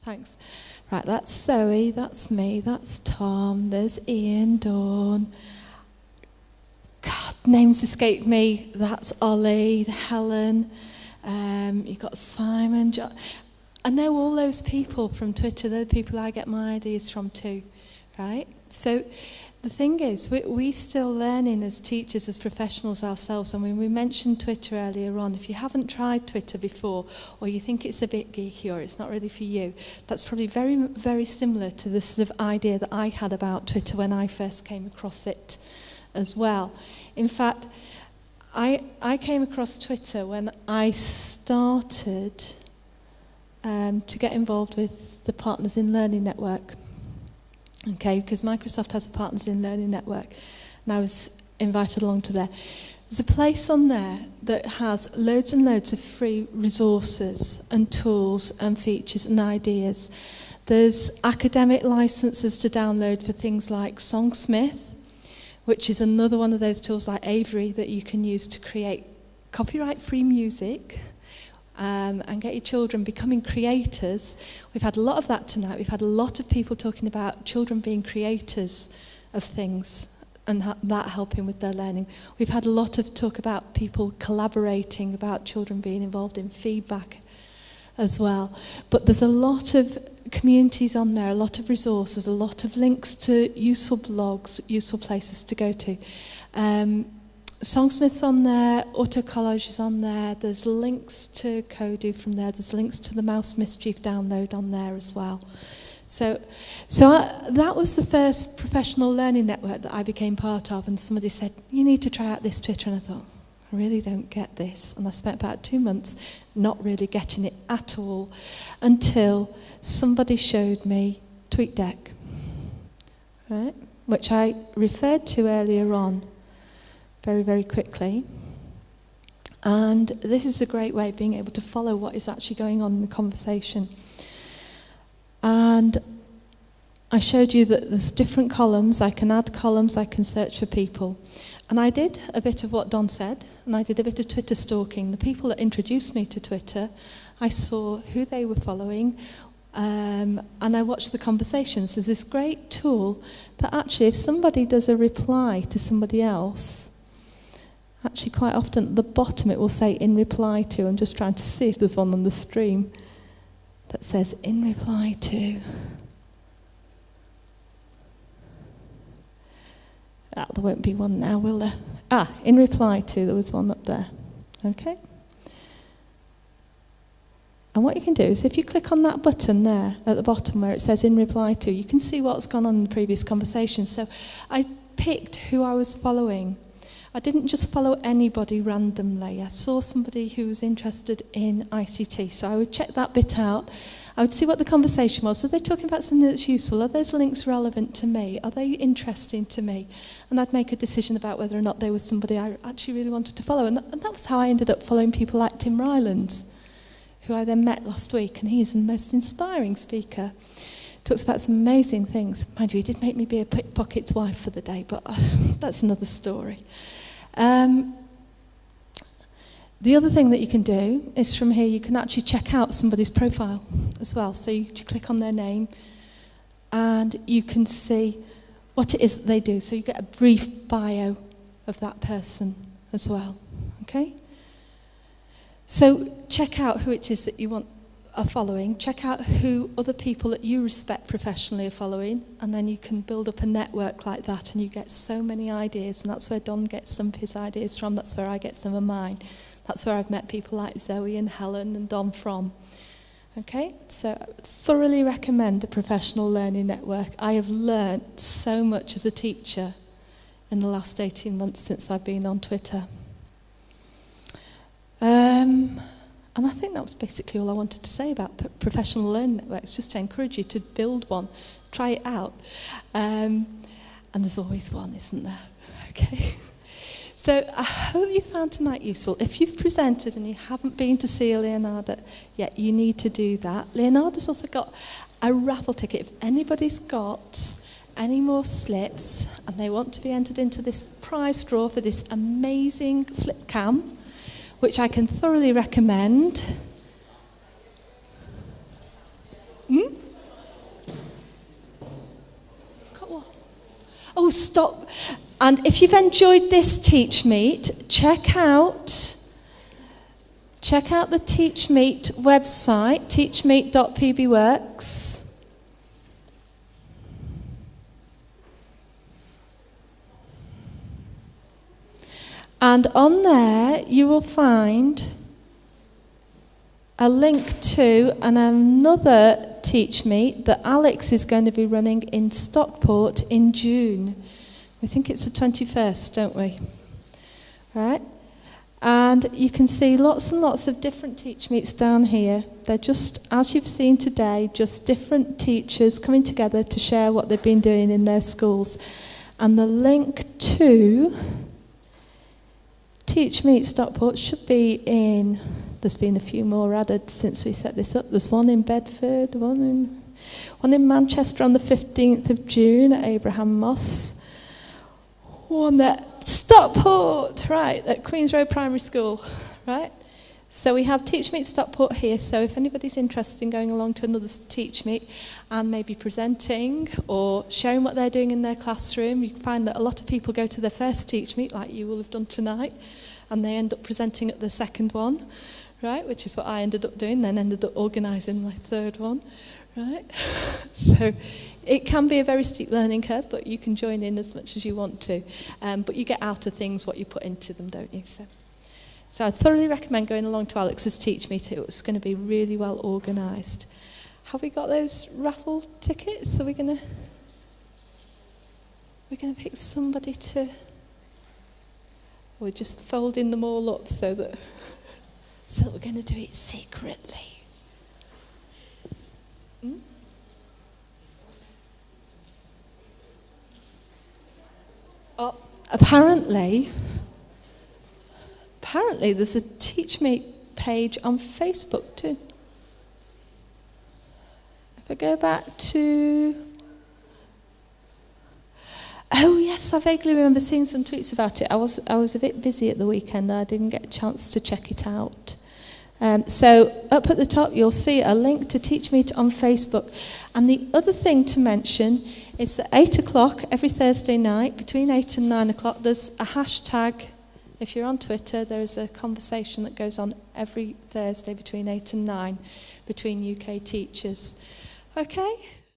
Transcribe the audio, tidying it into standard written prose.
Thanks. Right, that's Zoe, that's me, that's Tom, there's Ian, Dawn. God, names escape me. That's Ollie, Helen, you've got Simon, John. I know all those people from Twitter. They're the people I get my ideas from too, right? So the thing is, we're still learning as teachers, as professionals ourselves. I mean, we mentioned Twitter earlier on. If you haven't tried Twitter before, or you think it's a bit geeky, or it's not really for you, that's probably very, very similar to the sort of idea that I had about Twitter when I first came across it as well. In fact, I came across Twitter when I started to get involved with the Partners in Learning Network. Okay, because Microsoft has a Partners in Learning Network, and I was invited along to there. There's a place on there that has loads and loads of free resources and tools and features and ideas. There's academic licenses to download for things like Songsmith, which is another one of those tools like Avery that you can use to create copyright-free music. And get your children becoming creators. We've had a lot of that tonight. We've had a lot of people talking about children being creators of things and that helping with their learning. We've had a lot of talk about people collaborating, about children being involved in feedback as well. But there's a lot of communities on there, a lot of resources, a lot of links to useful blogs, useful places to go to. Songsmith's on there, Autocollage is on there, there's links to Kodu from there, there's links to the Mouse Mischief download on there as well. So that was the first professional learning network that I became part of, and somebody said, you need to try out this Twitter, and I thought, I really don't get this. And I spent about 2 months not really getting it at all until somebody showed me TweetDeck, right, which I referred to earlier on very, very quickly. And this is a great way of being able to follow what is actually going on in the conversation. And I showed you that there's different columns. I can add columns, I can search for people. And I did a bit of what Don said, and I did a bit of Twitter stalking. The people that introduced me to Twitter, I saw who they were following, and I watched the conversations. There's this great tool that actually, if somebody does a reply to somebody else, actually, quite often at the bottom it will say in reply to. I'm just trying to see if there's one on the stream that says in reply to. There won't be one now, will there? In reply to, there was one up there. Okay. And what you can do is if you click on that button there at the bottom where it says in reply to, you can see what's gone on in the previous conversation. So I picked who I was following. I didn't just follow anybody randomly. I saw somebody who was interested in ICT. So I would check that bit out. I would see what the conversation was. Are they talking about something that's useful? Are those links relevant to me? Are they interesting to me? And I'd make a decision about whether or not they were somebody I actually really wanted to follow. And that was how I ended up following people like Tim Rylands, who I then met last week. And he's the most inspiring speaker. Talks about some amazing things. Mind you, he did make me be a pickpocket's wife for the day, but that's another story. The other thing that you can do is from here you can actually check out somebody's profile as well. So you click on their name and you can see what it is that they do. So you get a brief bio of that person as well. Okay? So check out who it is that you are following. Check out who other people that you respect professionally are following, and then you can build up a network like that, and you get so many ideas. And that's where Don gets some of his ideas from. That's where I get some of mine. That's where I've met people like Zoe and Helen and Don from. Okay, so I thoroughly recommend a professional learning network. I have learnt so much as a teacher in the last 18 months since I've been on Twitter. And I think that was basically all I wanted to say about professional learning networks, just to encourage you to build one, try it out. And there's always one, isn't there? Okay. So I hope you found tonight useful. If you've presented and you haven't been to see Leonardo yet, you need to do that. Leonardo's also got a raffle ticket. If anybody's got any more slips and they want to be entered into this prize draw for this amazing flip cam, which I can thoroughly recommend. stop. And if you've enjoyed this TeachMeet, check out the TeachMeet website, teachmeet.pbworks. And on there, you will find a link to another TeachMeet that Alex is going to be running in Stockport in June. We think it's the 21st, don't we? Right? And you can see lots and lots of different TeachMeets down here. They're just, as you've seen today, just different teachers coming together to share what they've been doing in their schools. And the link to TeachMeet Stockport should be in... There's been a few more added since we set this up. There's one in Bedford, one in Manchester on the 15th of June at Abraham Moss. One at Stockport, right, at Queen's Road Primary School, right? So we have TeachMeet Stockport here, so if anybody's interested in going along to another TeachMeet and maybe presenting or showing what they're doing in their classroom, you can find that a lot of people go to their first TeachMeet, like you will have done tonight, and they end up presenting at the second one, right, which is what I ended up doing, then ended up organising my third one, right? So it can be a very steep learning curve, but you can join in as much as you want to. But you get out of things what you put into them, don't you? So I thoroughly recommend going along to Alex's TeachMeet. It's going to be really well organised. Have we got those raffle tickets? Are we're going to pick somebody to... We're just folding them all up so that we're going to do it secretly. Oh, apparently there's a TeachMeet page on Facebook too. If I go back to... Oh yes, I vaguely remember seeing some tweets about it. I was a bit busy at the weekend. I didn't get a chance to check it out. So up at the top, you'll see a link to TeachMeet on Facebook. And the other thing to mention is that 8 o'clock every Thursday night, between 8 and 9 o'clock, there's a hashtag. If you're on Twitter, there's a conversation that goes on every Thursday between 8 and 9 between UK teachers. Okay?